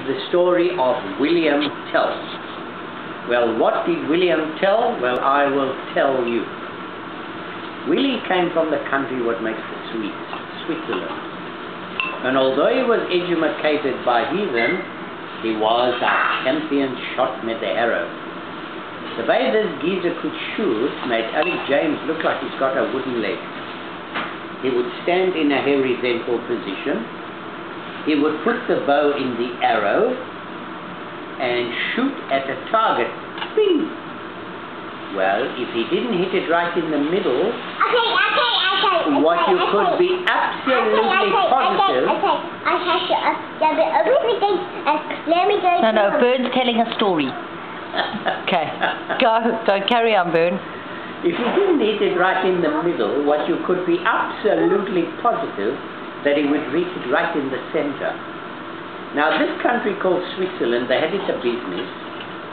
the story of William Tell. Well, what did William tell? Well, I will tell you. Willie came from the country what makes the sweets, Switzerland. And although he was educated by heathen, he was a champion shot with the arrow. The way this geezer could shoot made Alec James look like he's got a wooden leg. He would stand in a horizontal position. He would put the bow in the arrow and shoot at a target. Bing! Well, if he didn't hit it right in the middle, what you could be absolutely positive... No, Bern's telling a story. Okay, go carry on, Bern. If he didn't hit it right in the middle, what you could be absolutely positive that he would reach it right in the center. Now, this country called Switzerland, they had it a business.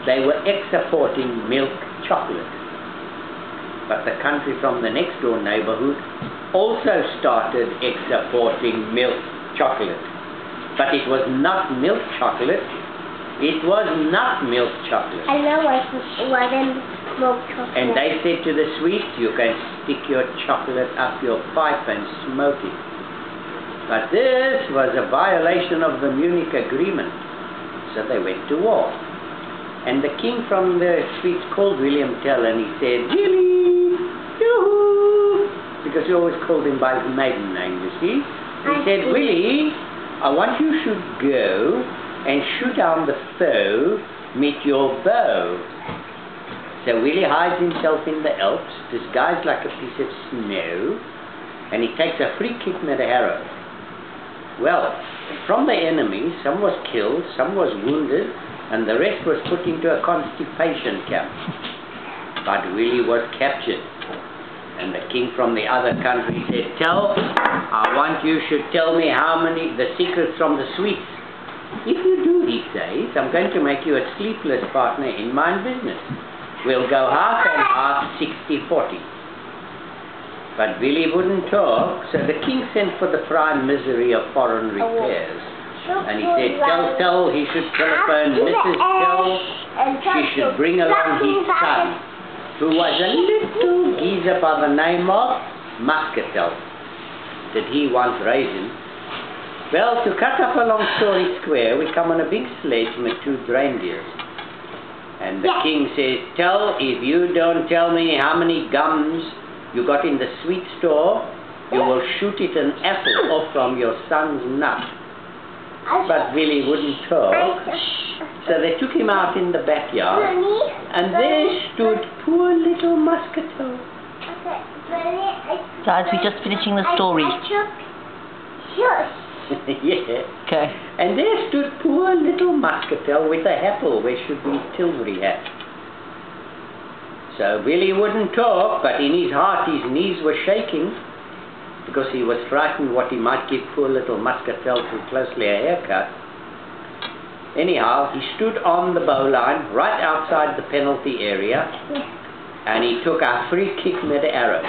They were exporting milk chocolate. But the country from the next door neighborhood also started exporting milk chocolate. But it was not milk chocolate. It was not milk chocolate. I know it wasn't milk chocolate. And they said to the Swedes, you can stick your chocolate up your pipe and smoke it. But this was a violation of the Munich Agreement. So they went to war. And the king from the Swedes called William Tell and he said, Willie, yoo-hoo, because he always called him by his maiden name, you see. He said, Willie, I want you should go and shoot down the foe with your bow. So Willie hides himself in the Alps, disguised like a piece of snow, and he takes a free kick with the arrow. Well, from the enemy, some was killed, some was wounded, and the rest was put into a constipation camp. But Willie was captured. And the king from the other country said, Tell, I want you should tell me the secrets from the Swedes. If you do, he says, I'm going to make you a sleepless partner in my business. We'll go half and half, 60-40. But Willie wouldn't talk, so the king sent for the prime misery of foreign repairs. And he said, Tell, he should telephone Mrs. Tell, she should bring along his son, who was a little geezer by the name of Muscatel. Did he want raisins? Well, to cut up a long story square, we come on a big sledge with 2 reindeers. And the king says, Tell, if you don't tell me how many gums you got in the sweet store, you will shoot it an apple off from your son's nut. But Willie wouldn't talk, so they took him out in the backyard, and there stood poor little Muscatel. Guys, we're just finishing the story. Yeah. Okay. And there stood poor little Muscatel with a apple where should be Tilbury hat. So Willie wouldn't talk, but in his heart his knees were shaking, because he was frightened what he might give poor little Muscatel too closely a haircut. Anyhow, he stood on the bowline right outside the penalty area, and he took a free kick with the arrow.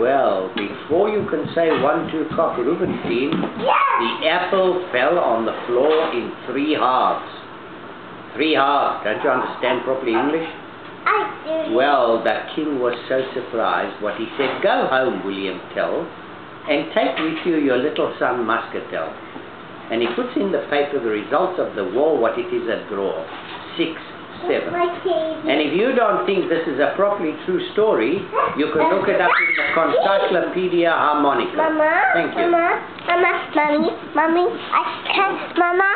Well, before you can say 1-2 cock Rubenstein, the apple fell on the floor in 3 halves. 3 halves. Don't you understand properly English? Well, the king was so surprised what he said, Go home, William Tell, and take with you your little son Muscatel. And he puts in the paper the results of the war, what it is a draw, 6-7. And if you don't think this is a properly true story, you can look it up in the Concyclopedia Harmonica. Mama, thank you. Mommy, I can't, Mama.